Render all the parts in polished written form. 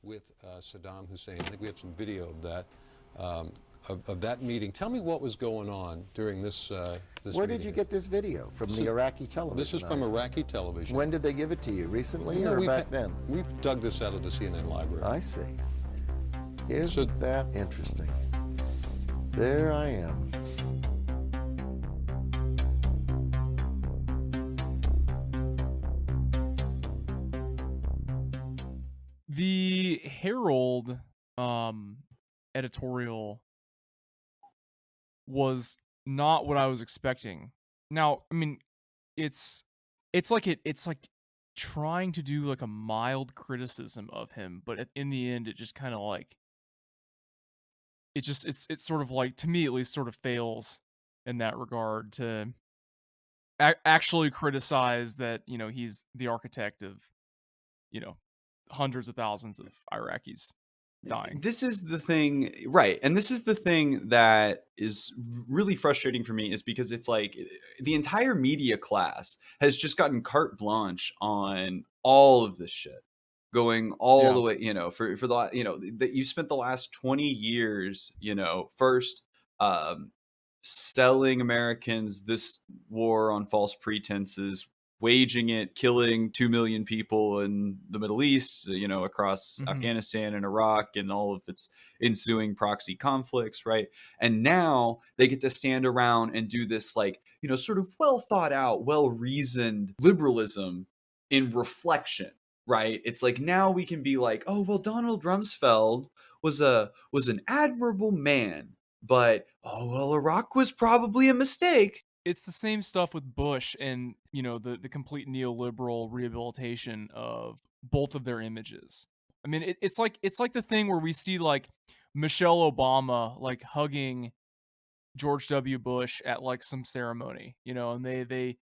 with Saddam Hussein. I think we have some video of that. Of that meeting. Tell me what was going on during this this Where meeting. did you get this video? From the Iraqi television? This is from Iraqi television. When did they give it to you? Recently No, or back then? We've dug this out of the CNN library. I see. Isn't that interesting? There I am. The Herald editorial was not what I was expecting. Now, I mean, it's like trying to do like a mild criticism of him, but in the end, it just kind of like it's sort of like, to me at least, sort of fails in that regard to actually criticize that, you know, he's the architect of, you know, hundreds of thousands of Iraqis dying. This is the thing, right? And this is the thing that is really frustrating for me, is because it's like the entire media class has just gotten carte blanche on all of this shit, going all the way, you know, for the, you know, that you spent the last 20 years, you know, first selling Americans this war on false pretenses, waging it, killing 2 million people in the Middle East, you know, across Afghanistan and Iraq and all of its ensuing proxy conflicts, right? And now they get to stand around and do this, like, you know, sort of well thought out, well reasoned liberalism in reflection, right? It's like, now we can be like, oh, well, Donald Rumsfeld was an admirable man, but oh, well, Iraq was probably a mistake. It's the same stuff with Bush and, you know, the complete neoliberal rehabilitation of both of their images. I mean, it's like the thing where we see like Michelle Obama like hugging George W. Bush at like some ceremony, you know, and they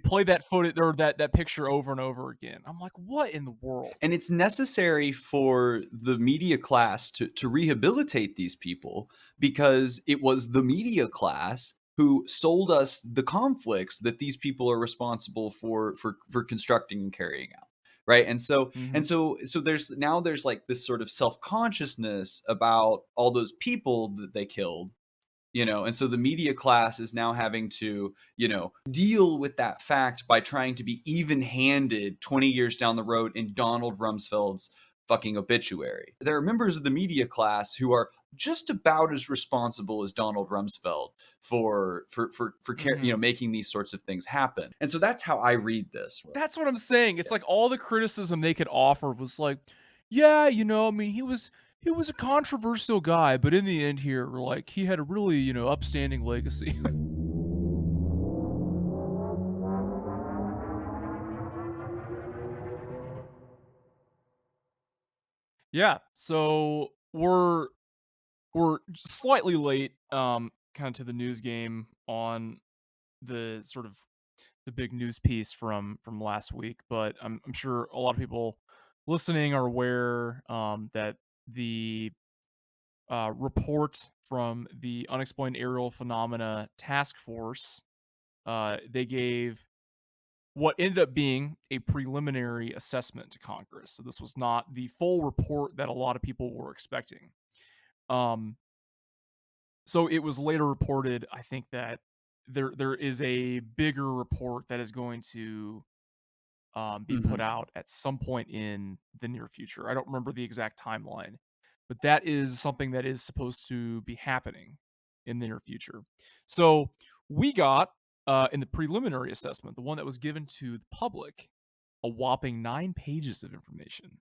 play that footage or that picture over and over again. I'm like, what in the world? And it's necessary for the media class to rehabilitate these people, because it was the media class who sold us the conflicts that these people are responsible for constructing and carrying out, right? And so so there's like this sort of self-consciousness about all those people that they killed, you know, and so the media class is now having to, you know, deal with that fact by trying to be even-handed 20 years down the road in Donald Rumsfeld's fucking obituary. There are members of the media class who are just about as responsible as Donald Rumsfeld for you know, making these sorts of things happen. And so that's how I read this. That's what I'm saying. It's like all the criticism they could offer was like, yeah, you know, I mean, he was a controversial guy, but in the end here, like, he had a really, you know, upstanding legacy. Yeah, so we're slightly late, kind of to the news game on the sort of the big news piece from last week, but I'm sure a lot of people listening are aware that the report from the Unexplained Aerial Phenomena Task Force, they gave what ended up being a preliminary assessment to Congress. So this was not the full report that a lot of people were expecting. So it was later reported, I think, that there is a bigger report that is going to be put out at some point in the near future. I don't remember the exact timeline, but that is something that is supposed to be happening in the near future. So we got, in the preliminary assessment, the one that was given to the public, a whopping 9 pages of information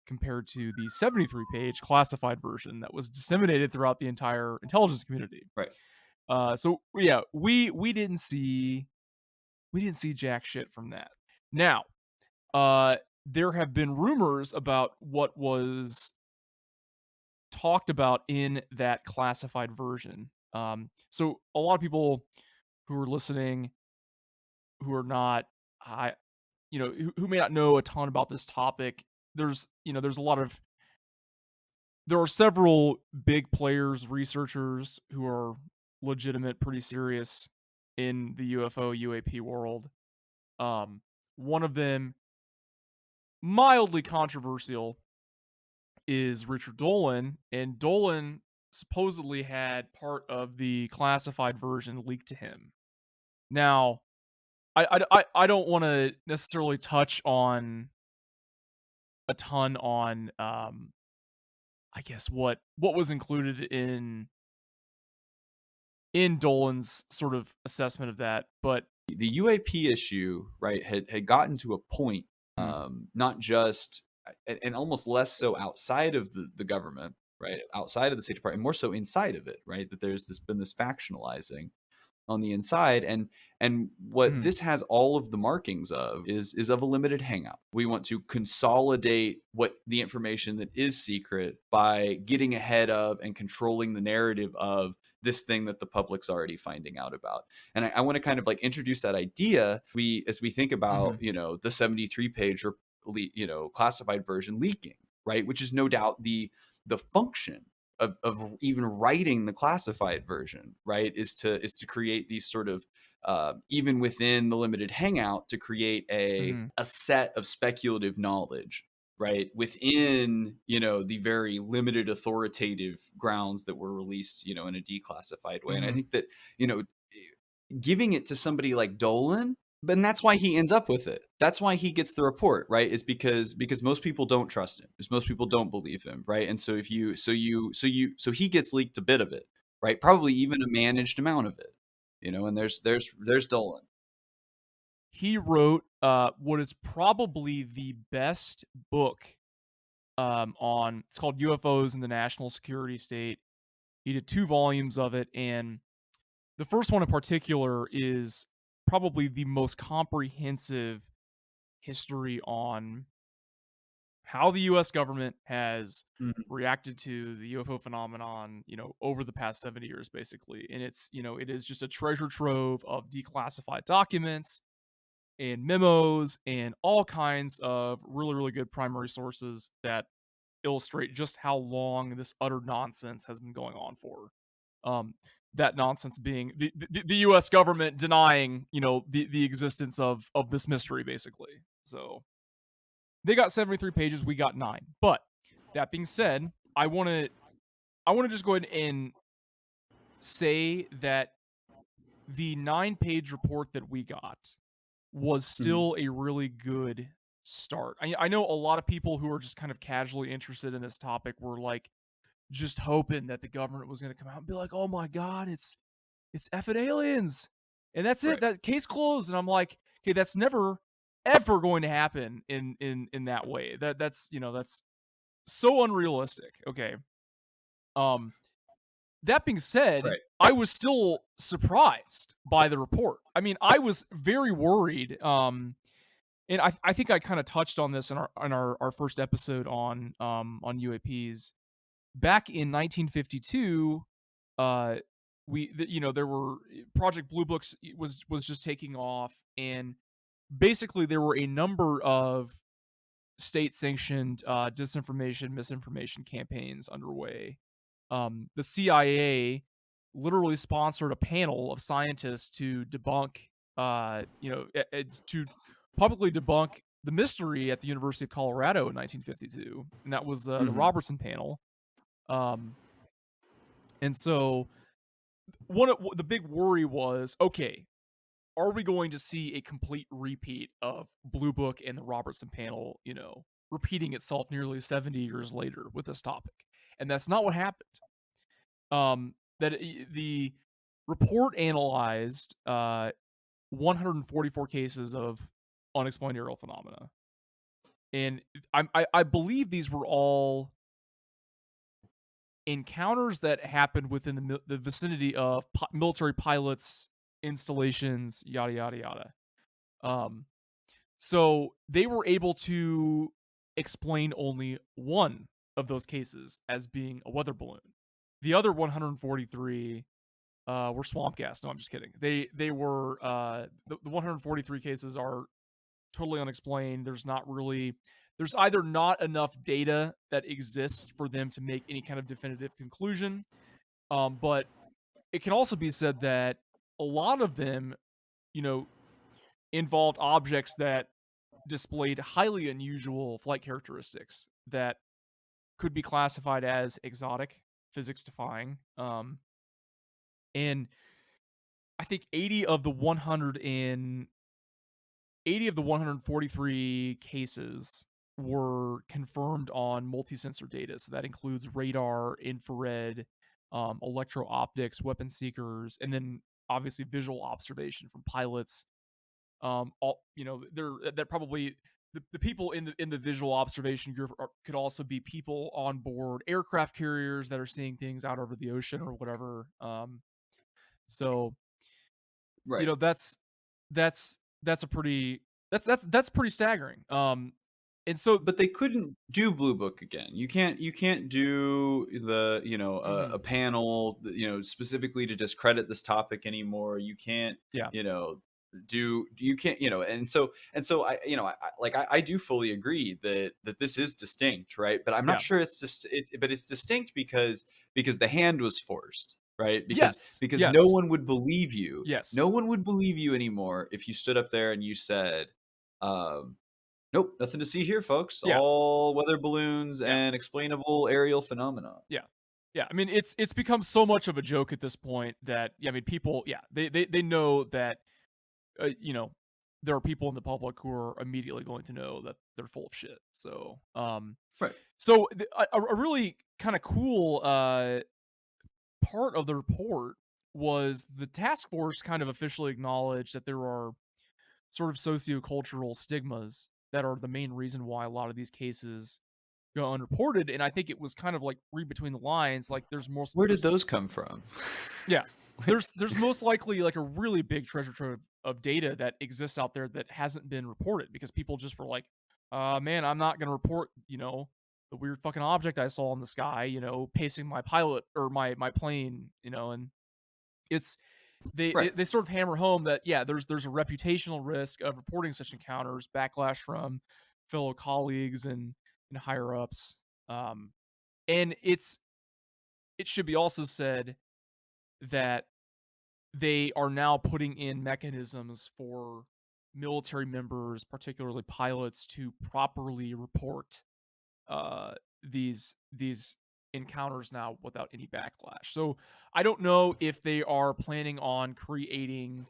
compared to the 73-page classified version that was disseminated throughout the entire intelligence community. Right. So yeah, we didn't see jack shit from that. Now, there have been rumors about what was talked about in that classified version. So a lot of people who are listening, who are not, who may not know a ton about this topic, there are several big players, researchers who are legitimate, pretty serious in the UFO UAP world. One of them, mildly controversial, is Richard Dolan, and Dolan supposedly had part of the classified version leaked to him. Now, I don't want to necessarily touch on a ton on I guess what was included in Dolan's sort of assessment of that, but The UAP issue, right, had gotten to a point, not just and almost less so outside of the government, right, outside of the State Department, more so inside of it, right, that there's been this factionalizing on the inside, and what this has all of the markings of is of a limited hangout. We want to consolidate what the information that is secret by getting ahead of and controlling the narrative of this thing that the public's already finding out about. And I want to kind of like introduce that idea. As we think about the 73-page or classified version leaking, right, which is no doubt the function of even writing the classified version, right, is to create these sort of even within the limited hangout, to create a set of speculative knowledge, right, within the very limited authoritative grounds that were released in a declassified way. And I think that giving it to somebody like Dolan, but that's why he ends up with it. That's why he gets the report, right? Is because most people don't trust him. Because most people don't believe him, right? And so so he gets leaked a bit of it, right? Probably even a managed amount of it, And there's Dolan. He wrote what is probably the best book on. It's called UFOs in the National Security State. He did 2 volumes of it, and the first one in particular is probably the most comprehensive history on how the U.S. government has reacted to the UFO phenomenon, over the past 70 years, basically. And it's, it is just a treasure trove of declassified documents and memos and all kinds of really, really good primary sources that illustrate just how long this utter nonsense has been going on for. That nonsense being the U.S. government denying, the existence of this mystery, basically. So they got 73 pages, we got 9. But that being said, I want to just go ahead and say that the 9-page report that we got was still a really good start. I know a lot of people who are just kind of casually interested in this topic were like, just hoping that the government was going to come out and be like, "Oh my God, it's effing aliens," and that's it. Right. That case closed. And I'm like, okay, that's never ever going to happen in that way. That's that's so unrealistic. Okay. That being said, Right. I was still surprised by the report. I mean, I was very worried. And I think I kind of touched on this in our first episode on UAPs. Back in 1952, there were Project Blue Books was just taking off, and basically there were a number of state-sanctioned disinformation, misinformation campaigns underway. The CIA literally sponsored a panel of scientists to debunk, to publicly debunk the mystery at the University of Colorado in 1952, and that was the Robertson panel. And so the big worry was, okay, are we going to see a complete repeat of Blue Book and the Robertson panel, repeating itself nearly 70 years later with this topic? And that's not what happened. The report analyzed 144 cases of unexplained aerial phenomena. And I believe these were all encounters that happened within the vicinity of military pilots, installations, yada yada yada. So they were able to explain only one of those cases as being a weather balloon. The other 143 were swamp gas. No, I'm just kidding. They were the 143 cases are totally unexplained. There's either not enough data that exists for them to make any kind of definitive conclusion, but it can also be said that a lot of them, involved objects that displayed highly unusual flight characteristics that could be classified as exotic, physics defying. And I think 80 of the 143 cases were confirmed on multi-sensor data. So that includes radar, infrared, electro-optics, weapon seekers, and then obviously visual observation from pilots. They're probably the people in the visual observation group could also be people on board aircraft carriers that are seeing things out over the ocean or whatever. So Right. that's a pretty that's pretty staggering. And so, but they couldn't do Blue Book again. You can't do the a panel specifically to discredit this topic anymore. You can't Yeah. you can't and so I do fully agree that this is distinct, right? But I'm not Yeah. sure it's just but it's distinct because the hand was forced, right? Yes. Because Yes. no one would believe you. Yes. No one would believe you anymore if you stood up there and you said, nope, nothing to see here, folks. Yeah. All weather balloons Yeah. and explainable aerial phenomena. Yeah. Yeah. I mean, it's become so much of a joke at this point that, I mean, people, they know that, there are people in the public who are immediately going to know that they're full of shit. So, Right. So a really kind of cool part of the report was the task force kind of officially acknowledged that there are sort of sociocultural stigmas that are the main reason why a lot of these cases go unreported. And I think it was kind of like read between the lines, like there's more. Where did those come from? Yeah, there's most likely like a really big treasure trove of data that exists out there that hasn't been reported because people just were like, man, I'm not gonna report, the weird fucking object I saw in the sky, pacing my pilot or my plane, and it's they sort of hammer home that there's a reputational risk of reporting such encounters, backlash from fellow colleagues and higher ups, and it should be also said that they are now putting in mechanisms for military members, particularly pilots, to properly report these encounters now without any backlash. So I don't know if they are planning on creating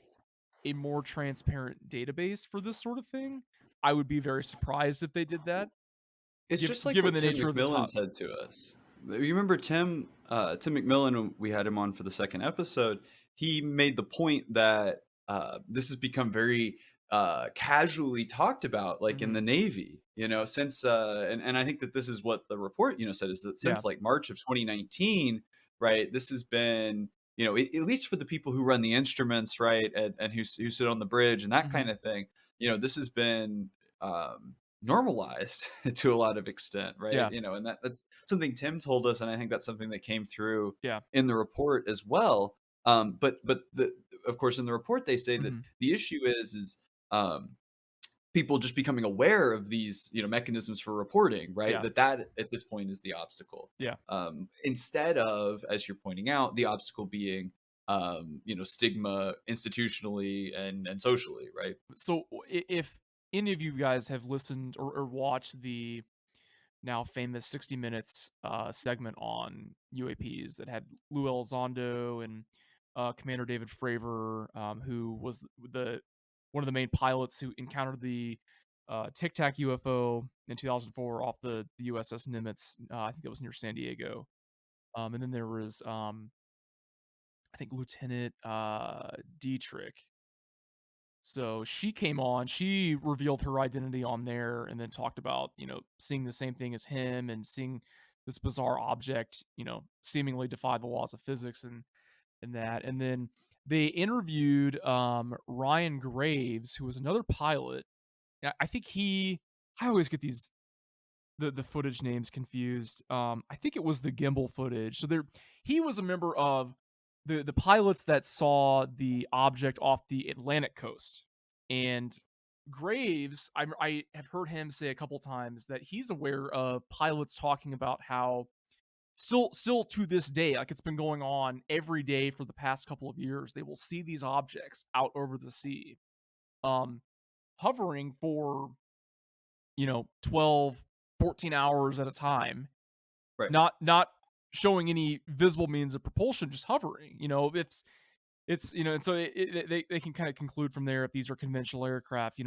a more transparent database for this sort of thing. I would be very surprised if they did that. It's just like given what the Tim nature of the McMillan top. said to us. You remember Tim McMillan, when we had him on for the second episode, he made the point that this has become very casually talked about, like in the Navy, since and I think that this is what the report said, is that since like March of 2019, right, this has been at least for the people who run the instruments, right, and who sit on the bridge and that kind of thing, this has been normalized to a lot of extent, right? Yeah. And that's something Tim told us, and I think that's something that came through Yeah. in the report as well. But of course, in the report they say that the issue is people just becoming aware of these mechanisms for reporting, right? Yeah. That at this point is the obstacle. Yeah. Instead of, as you're pointing out, the obstacle being stigma institutionally and socially, right? So if any of you guys have listened or watched the now famous 60 Minutes segment on UAPs that had Lue Elizondo and Commander David Fravor, who was one of the main pilots who encountered the Tic Tac UFO in 2004 off the USS Nimitz. I think it was near San Diego. And then there was, I think, Lieutenant Dietrich. So she came on, she revealed her identity on there and then talked about, seeing the same thing as him and seeing this bizarre object, seemingly defy the laws of physics and that. And then they interviewed Ryan Graves, who was another pilot. I think I always get the footage names confused. I think it was the gimbal footage. So he was a member of the pilots that saw the object off the Atlantic coast. And Graves, I have heard him say a couple times that he's aware of pilots talking about how still to this day, like it's been going on every day for the past couple of years, they will see these objects out over the sea, hovering for 12, 14 hours at a time, Right. not showing any visible means of propulsion, just hovering. It's and so they can kind of conclude from there if these are conventional aircraft.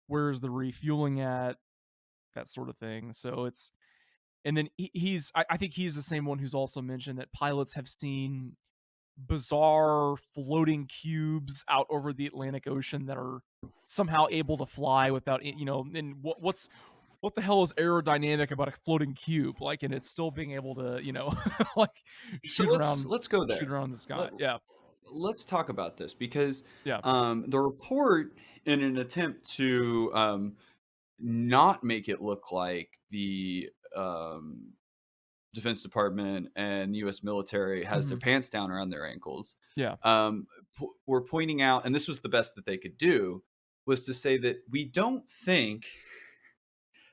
Where's the refueling at, that sort of thing. So it's and then I think he's the same one who's also mentioned that pilots have seen bizarre floating cubes out over the Atlantic Ocean that are somehow able to fly without and what the hell is aerodynamic about a floating cube, like, and it's still being able to like So let's go shoot there. around the sky. Yeah, Let's talk about this because yeah. the report, in an attempt to not make it look like the Defense Department and U.S. military has their Mhm. pants down around their ankles, Yeah. were pointing out, and this was the best that they could do, was to say that we don't think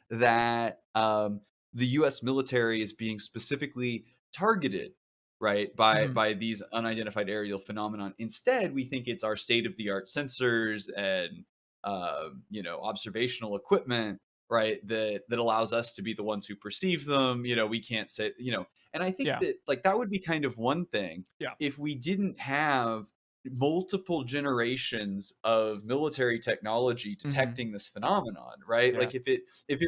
that the U.S. military is being specifically targeted, right, Mhm. by these unidentified aerial phenomenon. Instead, we think it's our state of the art sensors and observational equipment, right, that allows us to be the ones who perceive them. We can't say, and I think Yeah. that, like, that would be kind of one thing Yeah. if we didn't have multiple generations of military technology Mhm. detecting this phenomenon, right? Yeah. Like, if it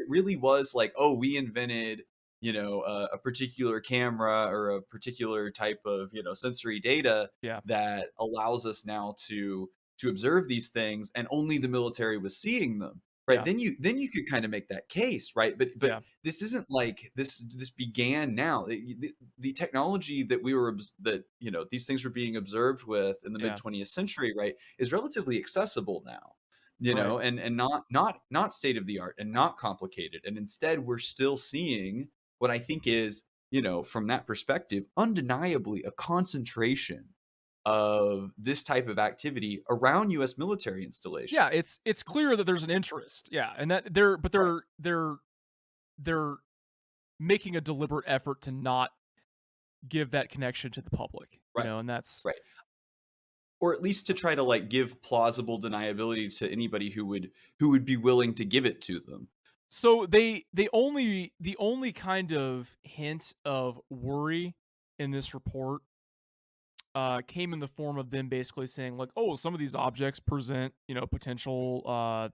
really was like, oh, we invented a particular camera or a particular type of sensory data Yeah. that allows us now to observe these things, and only the military was seeing them, right? Yeah. Then you could kind of make that case, right? But Yeah. this isn't like this began now. The technology that these things were being observed with in the mid Yeah. 20th century, right, is relatively accessible now, Right. and not state of the art and not complicated. And instead, we're still seeing what I think is, from that perspective, undeniably a concentration of this type of activity around U.S. military Yeah, installations. it's clear that there's an interest. Yeah, and that Right, they're making a deliberate effort to not give that connection to the public, right, and that's right. Or at least to try to, like, give plausible deniability to anybody who would be willing to give it to them. so the only kind of hint of worry in this report came in the form of them basically saying like, oh, some of these objects present potential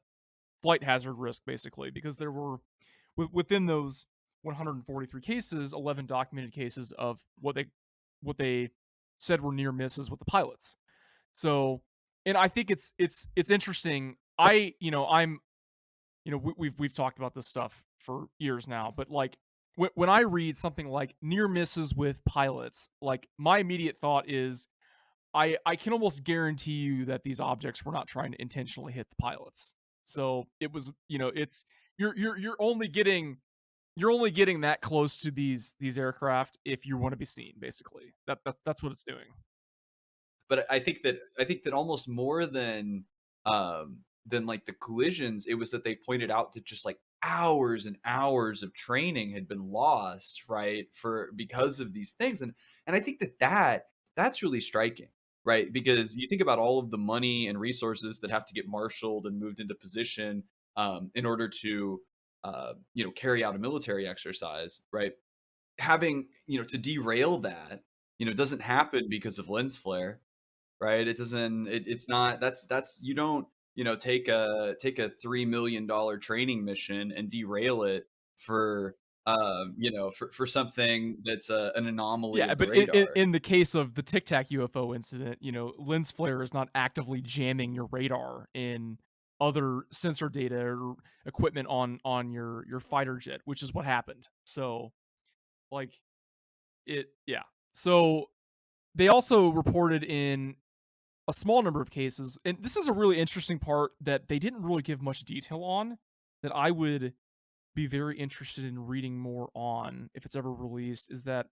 flight hazard risk, basically, because there were within those 143 cases, 11 documented cases of what they said were near misses with the pilots. So, and I think it's interesting. I'm we've talked about this stuff for years now, but like when I read something like near misses with pilots, like my immediate thought is I can almost guarantee you that these objects were not trying to intentionally hit the pilots. So it was, it's you're only getting that close to these aircraft if you want to be seen, basically. That's what it's doing. But I think that almost more than like the collisions, it was that they pointed out that just like hours and hours of training had been lost, right, for because of these things. And I think that's really striking, right? Because you think about all of the money and resources that have to get marshaled and moved into position in order to carry out a military exercise, right? Having to derail that doesn't happen because of lens flare, right? It doesn't. It's not. That's you don't take a $3 million training mission and derail it for for something that's an anomaly Yeah, of the but in, radar. in the case of the Tic Tac UFO incident, lens flare is not actively jamming your radar in other sensor data or equipment on your fighter jet, which is what happened. So, like, yeah. So they also reported in a small number of cases, and this is a really interesting part that they didn't really give much detail on, that I would be very interested in reading more on if it's ever released, is that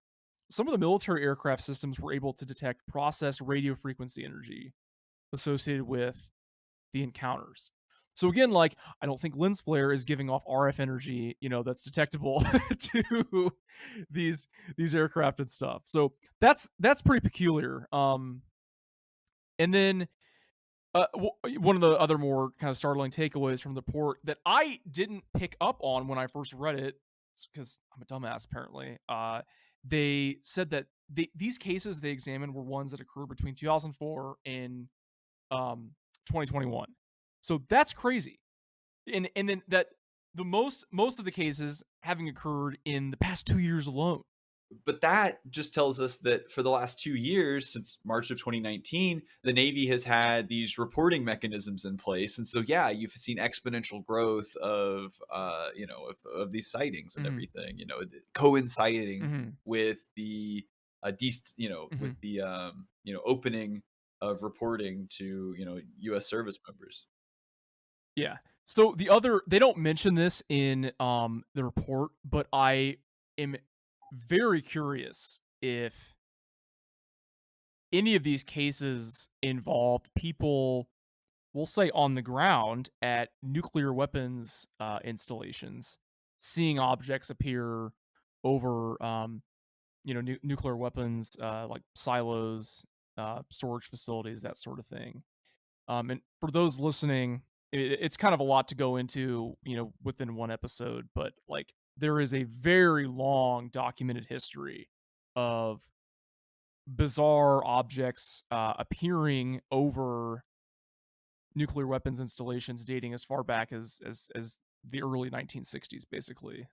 some of the military aircraft systems were able to detect processed radio frequency energy associated with the encounters. So again, like, I don't think lens flare is giving off RF energy, that's detectable to these aircraft and stuff. So that's pretty peculiar. And then one of the other more kind of startling takeaways from the report that I didn't pick up on when I first read it because I'm a dumbass apparently. They said that these cases they examined were ones that occurred between 2004 and 2021. So that's crazy. And then that the most of the cases having occurred in the past 2 years alone. But that just tells us that for the last 2 years, since March of 2019, the Navy has had these reporting mechanisms in place. And so, yeah, you've seen exponential growth of, of these sightings and everything, coinciding with the, with the, opening of reporting to, U.S. service members. Yeah. So they don't mention this in the report, but I am very curious if any of these cases involved people, we'll say on the ground at nuclear weapons installations, seeing objects appear over, nuclear weapons like silos, storage facilities, that sort of thing. And for those listening, it's kind of a lot to go into, within one episode, but like there is a very long documented history of bizarre objects appearing over nuclear weapons installations dating as far back as the early 1960s, basically.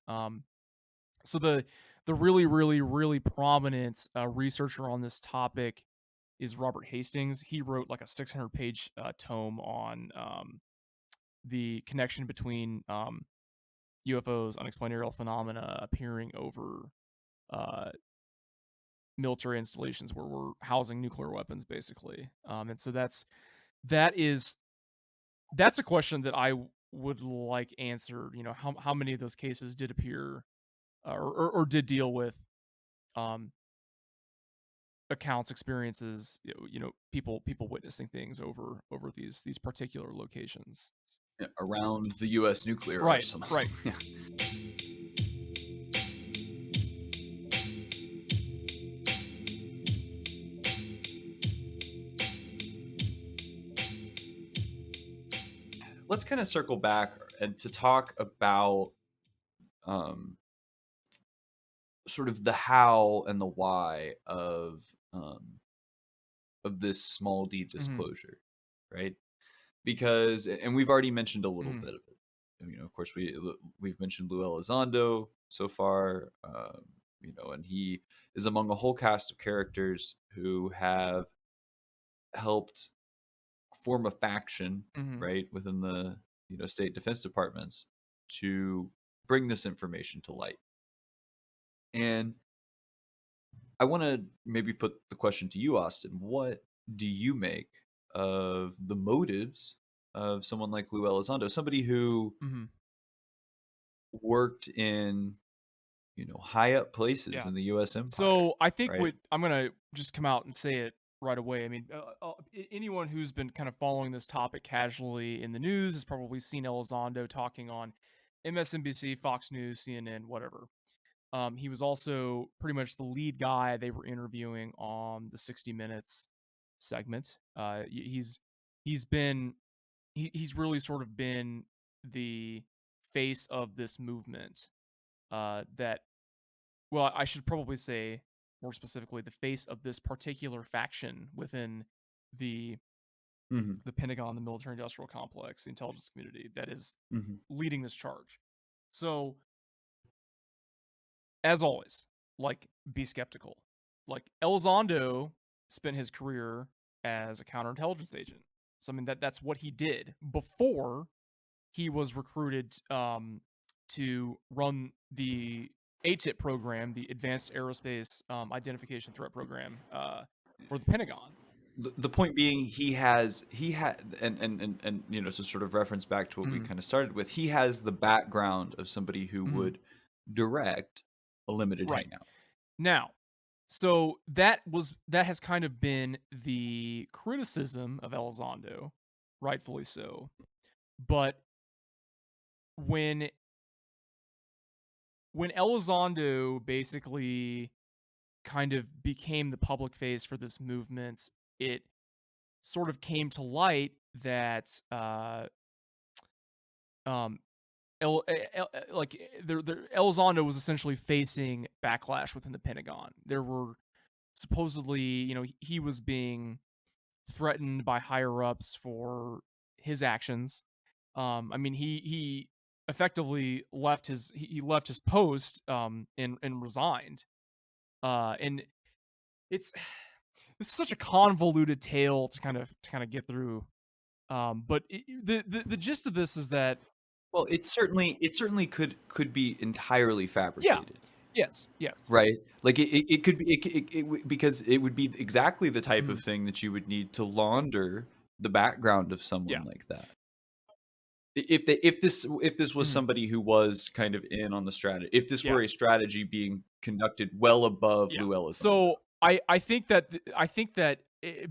So the really, really, really prominent researcher on this topic is Robert Hastings. He wrote like a 600-page tome on the connection between UFOs, unexplained aerial phenomena appearing over military installations where we're housing nuclear weapons, basically. And so that's a question that I would like answered. How many of those cases did appear or did deal with accounts, experiences, people witnessing things over these particular locations around the U.S. nuclear arsenal. Right. Yeah. Let's kind of circle back and to talk about sort of the how and the why of this small d disclosure, right? Because, and we've already mentioned a little bit of it. Of course, we've mentioned Lue Elizondo so far, and he is among a whole cast of characters who have helped form a faction, right, within the state defense departments to bring this information to light. And I want to maybe put the question to you, Austin. What do you make of the motives of someone like Lue Elizondo, somebody who worked in high up places in the U.S. empire? So I think right? I'm gonna just come out and say it right away. I mean, anyone who's been kind of following this topic casually in the news has probably seen Elizondo talking on MSNBC, Fox News, CNN, whatever. He was also pretty much the lead guy they were interviewing on the 60 Minutes segment. He's really sort of been the face of this movement. I should probably say more specifically the face of this particular faction within the Pentagon, the military-industrial complex, the intelligence community that is leading this charge. So, as always, like, be skeptical. Like, Elizondo spent his career as a counterintelligence agent. So, I mean, that's what he did before he was recruited to run the ATIP program, the Advanced Aerospace Identification Threat Program for the Pentagon. The point being, he had, and to sort of reference back to what we kind of started with, he has the background of somebody who would direct a limited hangout. Now, so that has kind of been the criticism of Elizondo, rightfully so. But when Elizondo basically kind of became the public face for this movement, it sort of came to light that Elizondo was essentially facing backlash within the Pentagon. There were supposedly, he was being threatened by higher ups for his actions. I mean, he effectively left his post and resigned. And it's this is such a convoluted tale to kind of get through. But the gist of this is that Well, it certainly could be entirely fabricated. yes, Right? Like it could be because it would be exactly the type Mhm. of thing that you would need to launder the background of someone Yeah. like that. If this was Mhm. somebody who was kind of in on the strategy, if this Yeah. were a strategy being conducted well above Yeah. Lue Elizondo. So I think that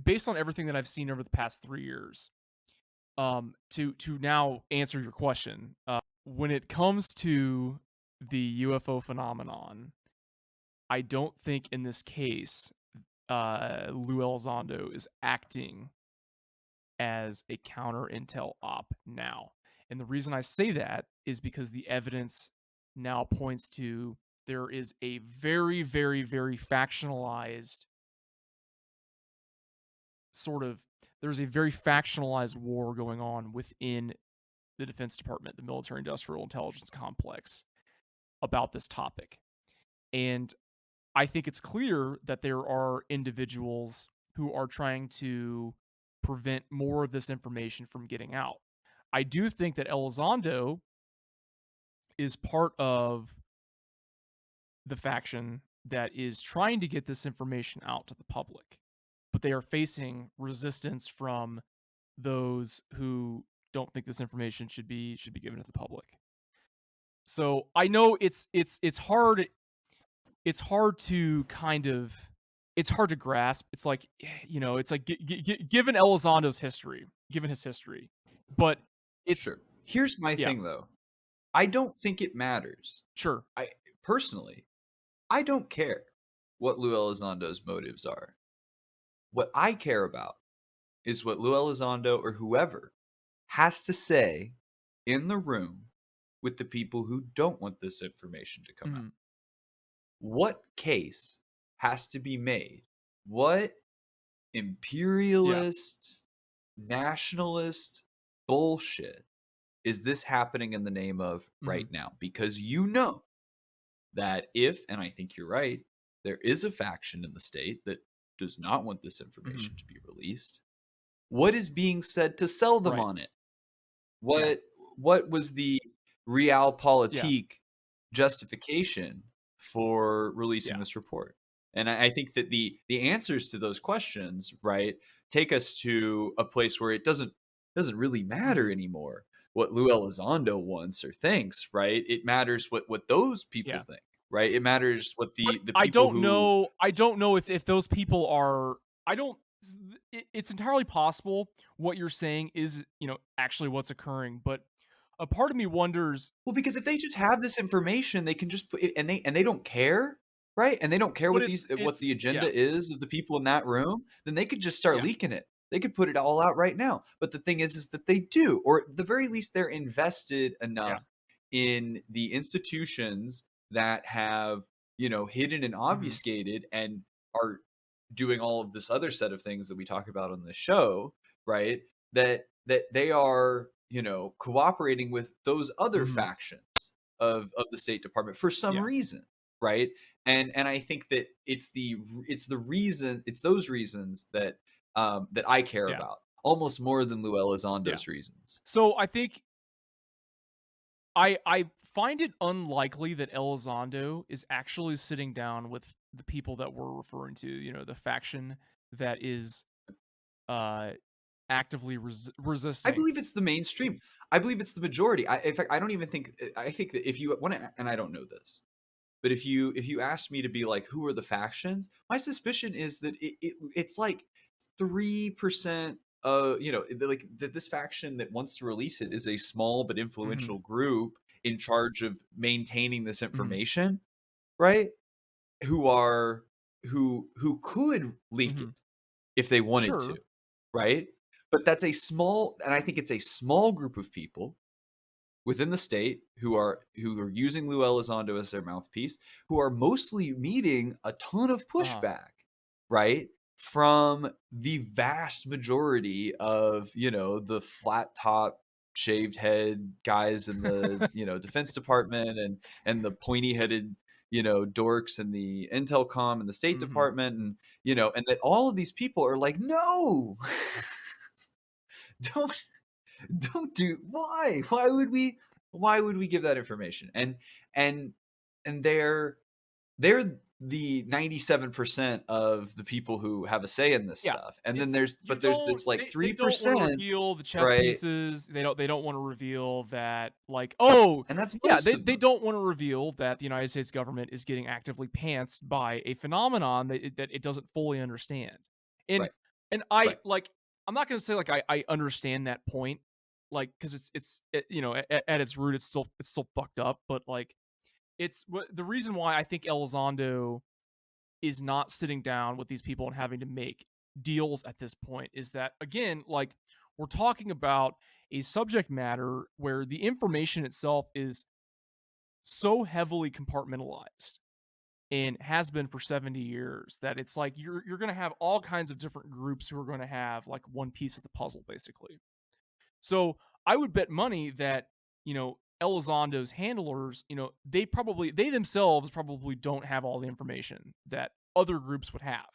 based on everything that I've seen over the past 3 years, to now answer your question, when it comes to the UFO phenomenon, I don't think in this case, Lue Elizondo is acting as a counter intel op now. And the reason I say that is because the evidence now points to there is a very, very, very factionalized there's a very factionalized war going on within the Defense Department, the military industrial intelligence complex, about this topic. And I think it's clear that there are individuals who are trying to prevent more of this information from getting out. I do think that Elizondo is part of the faction that is trying to get this information out to the public, but they are facing resistance from those who don't think this information should be given to the public. So I know it's hard to kind of it's hard to grasp. It's like it's like given Elizondo's history, given his history, but it's Sure. Here's my yeah, thing though. I don't think it matters. sure, I personally, I don't care what Lue Elizondo's motives are. What I care about is what Lue Elizondo or whoever has to say in the room with the people who don't want this information to come out. mhm, What case has to be made? What yeah, imperialist, nationalist bullshit is this happening in the name of mhm, right now? Because you know that if, and I think you're right, there is a faction in the state that does not want this mhm, information to be released. What is being said to sell them right, on it? yeah, What was the yeah, realpolitik justification for releasing yeah, this report? And I think that the answers to those questions, right, take us to a place where it doesn't really matter mhm, anymore what Lue Elizondo wants or thinks, right? It matters what those people yeah. think, right? It matters what But the people who I don't know if those people are. I don't. It's entirely possible what you're saying is actually what's occurring, but a part of me wonders. well, because if they just have this information, they can just put it, and they don't care, right? And they don't care But what these what it's the yeah, agenda is of the people in that room, then they could just start yeah, leaking it. They could put it all out right now. But the thing is that they do, or at the very least, they're invested yeah, enough in the institutions that have, hidden and mhm, obfuscated and are doing all of this other set of things that we talk about on the show, right? That they are, cooperating with those other mhm, factions of the State Department for some yeah, reason, right? And I think that it's those reasons that that I care yeah, about almost more than Lue yeah. Elizondo's reasons. So I think I find it unlikely that Elizondo is actually sitting down with the people that we're referring to, the faction that is uh actively I resisting. believe it's the mainstream. I believe it's the majority. In fact, I don't even think. I think that if you want to, and I don't know this, but if you asked me to be like, who are the factions? My suspicion is that it's like 3%. Like that this faction that wants to release it is a small but Mhm, influential group in charge of maintaining this mhm, information, right? Who could leak it mhm. if they wanted to, Sure. right? But that's a small, and I think it's a small group of people within the state who are using Lue Elizondo as their mouthpiece, who are mostly meeting a ton of pushback, right, from the vast majority of, you know, the flat top shaved head guys in the, you know, Defense Department, and the pointy headed, you know, dorks in the Intelcom and the State Department, and, you know, and that all of these people are like, no, don't do, why would we give that information? And they're the 97% of the people who have a say in this Yeah, stuff, and then it's there's this like they don't want to 3%, reveal the chess right? pieces. They don't want to reveal that, like, oh And that's yeah, most they of them. don't want to reveal that the United States government is getting actively pantsed by a phenomenon that it doesn't fully understand. And Right. and I Right. like, I'm not gonna say like I understand that point, like, because you know, at its root it's still fucked up, but like it's the reason why I think Elizondo is not sitting down with these people and having to make deals at this point is that, again, like, we're talking about a subject matter where the information itself is so heavily compartmentalized and has been for 70 years that it's like you're going to have all kinds of different groups who are going to have like one piece of the puzzle, basically. So I would bet money that, you know, Elizondo's handlers, you know, they themselves probably don't have all the information that other groups would have.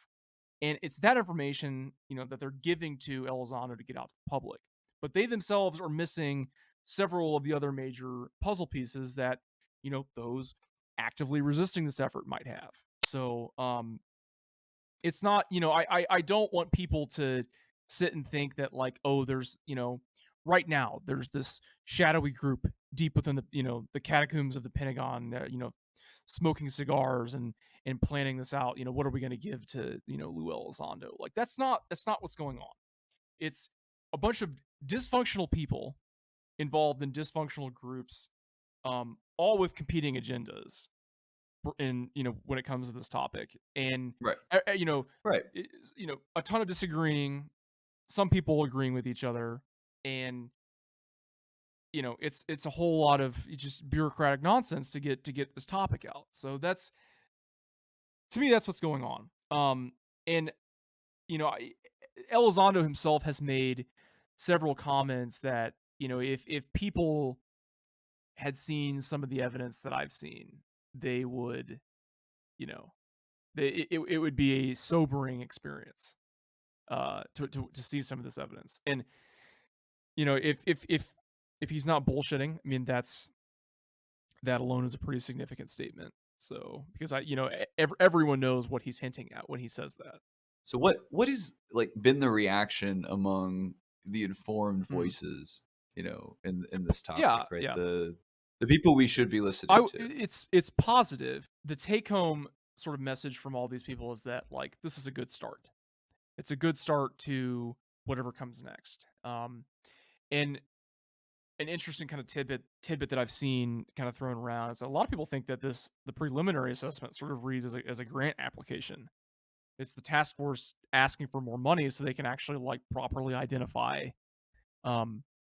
And it's that information, you know, that they're giving to Elizondo to get out to the public. But they themselves are missing several of the other major puzzle pieces that, you know, those actively resisting this effort might have. So it's not, you know, I don't want people to sit and think that, like, oh, there's, you know, right now there's this shadowy group deep within the, you know, the catacombs of the Pentagon, you know, smoking cigars and planning this out. You know, what are we going to give to, you know, Lue Elizondo? Like, that's not what's going on. It's a bunch of dysfunctional people involved in dysfunctional groups, all with competing agendas in, you know, when it comes to this topic. And Right. you know, Right. you know, a ton of disagreeing, some people agreeing with each other, and, you know, it's a whole lot of just bureaucratic nonsense to get this topic out. So that's, to me, that's what's going on. And, you know, Elizondo himself has made several comments that, you know, if people had seen some of the evidence that I've seen, they would, you know, it would be a sobering experience to see some of this evidence. And, you know, if he's not bullshitting, I mean, that alone is a pretty significant statement. So, because you know, everyone knows what he's hinting at when he says that. So what has like been the reaction among the informed voices, you know, in this topic, Yeah, right? yeah. The people we should be listening to. It's positive. The take home sort of message from all these people is that, like, this is a good start. It's a good start to whatever comes next. And an interesting kind of tidbit that I've seen kind of thrown around is that a lot of people think that the preliminary assessment sort of reads as a grant application. It's the task force asking for more money so they can actually, like, properly identify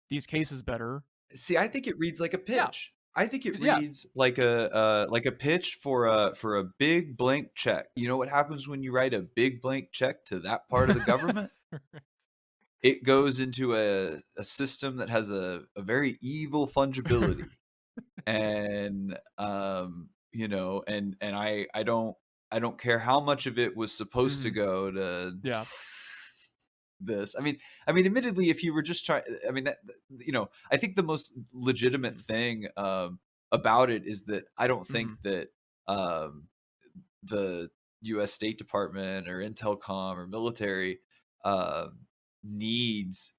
these cases better. See, I think it reads like a Yeah. pitch. I think it Yeah. reads like a pitch for a big blank check. You know what happens when you write a big blank check to that part of the government? It goes into a system that has a very evil fungibility. And you know, and I don't care how much of it was supposed to go to Yeah. this. I mean, admittedly, if you were just trying, I mean, that, you know, I think the most legitimate thing about it is that I don't think that the U.S. State Department or Intelcom or military needs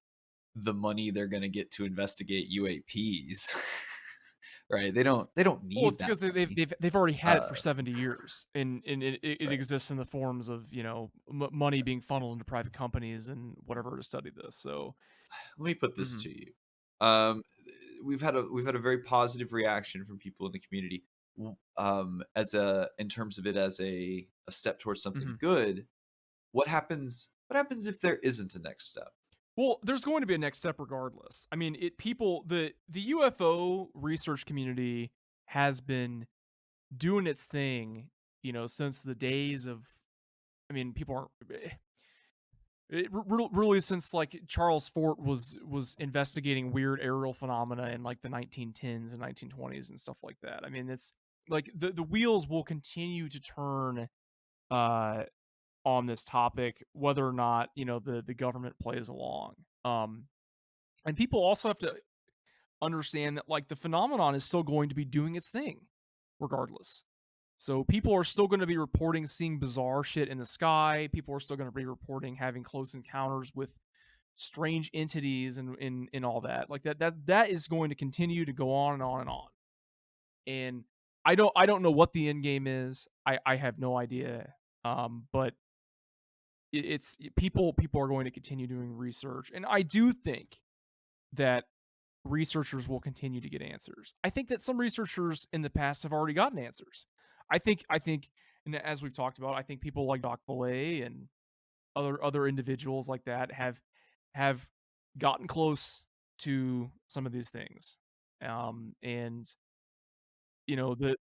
the money they're going to get to investigate UAPs. Right? They don't need Well, it's that because they've already had it for 70 years, and it Right. exists in the forms of, you know, money being funneled into private companies and whatever to study this. So Let me put this to you. Um, we've had a very positive reaction from people in the community. As in terms of it as a step towards something good. What happens if there isn't a next step? Well, there's going to be a next step regardless. I mean, the UFO research community has been doing its thing, since the days of. I mean, people aren't. Really, since like Charles Fort was investigating weird aerial phenomena in like the 1910s and 1920s and stuff like that. I mean, it's like the wheels will continue to turn uh on this topic, whether or not the government plays along. And people also have to understand that like the phenomenon is still going to be doing its thing, regardless. So people are still going to be reporting seeing bizarre shit in the sky. People are still going to be reporting having close encounters with strange entities and in all that. Like that is going to continue to go on and on and on. And I don't know what the end game is. I have no idea. But it's people are going to continue doing research, and I do think that researchers will continue to get answers. I think that some researchers in the past have already gotten answers. I think, and as we've talked about, I think people like Doc Belay and other individuals like that have gotten close to some of these things. And the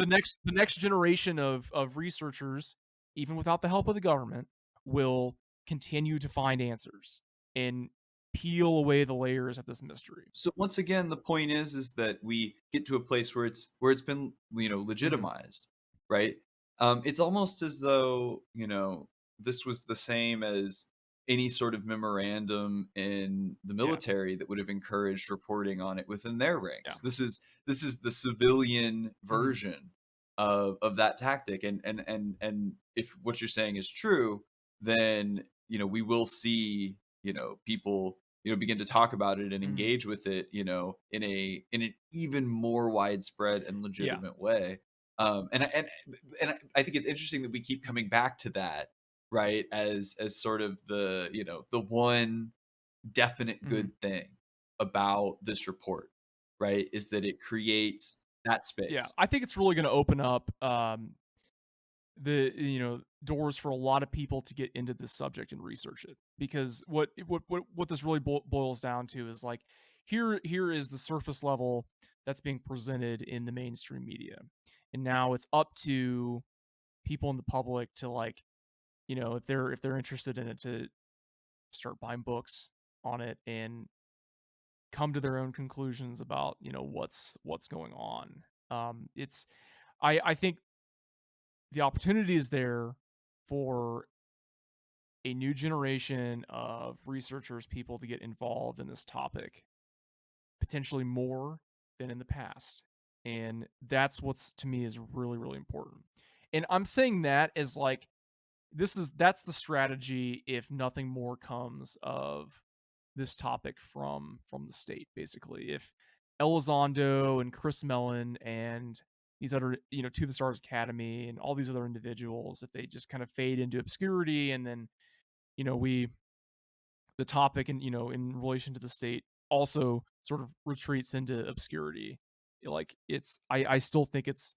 next generation of researchers, even without the help of the government, will continue to find answers and peel away the layers of this mystery. So once again, the point is that we get to a place where it's been legitimized, right? It's almost as though this was the same as any sort of memorandum in the military that would have encouraged reporting on it within their ranks. Yeah. This is the civilian version of that tactic, and if what you're saying is true, then we will see people begin to talk about it and engage with it in an even more widespread and legitimate way. And I think it's interesting that we keep coming back to that, right, as sort of the the one definite good thing about this report, right, is that it creates that space. Yeah, I think it's really going to open up the doors for a lot of people to get into this subject and research it, because what this really boils down to is like here is the surface level that's being presented in the mainstream media, and now it's up to people in the public to like if they're interested in it, to start buying books on it and come to their own conclusions about what's going on. It's I think the opportunity is there for a new generation of researchers, people to get involved in this topic, potentially more than in the past. And that's what's to me is really, really important. And I'm saying that as like that's the strategy if nothing more comes of this topic from the state, basically. If Elizondo and Chris Mellon and these other, To the Stars Academy and all these other individuals, if they just kind of fade into obscurity, and then, the topic and, in relation to the state also sort of retreats into obscurity. Like I still think it's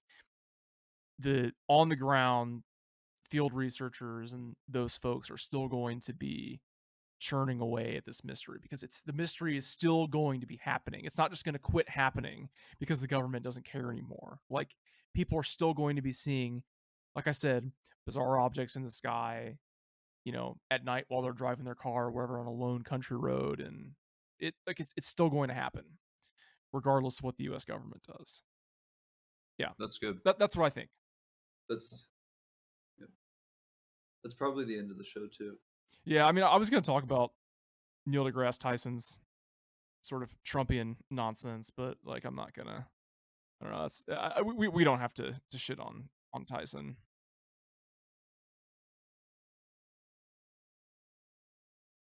the on the ground field researchers and those folks are still going to be churning away at this mystery, because the mystery is still going to be happening. It's not just going to quit happening because the government doesn't care anymore. Like people are still going to be seeing, like I said, bizarre objects in the sky, at night while they're driving their car or wherever on a lone country road, and it's still going to happen regardless of what the US government does. Yeah. That's good. That's what I think. That's probably the end of the show too. Yeah, I mean, I was going to talk about Neil deGrasse Tyson's sort of Trumpian nonsense, but like I'm not gonna. I don't know. We don't have to shit on Tyson.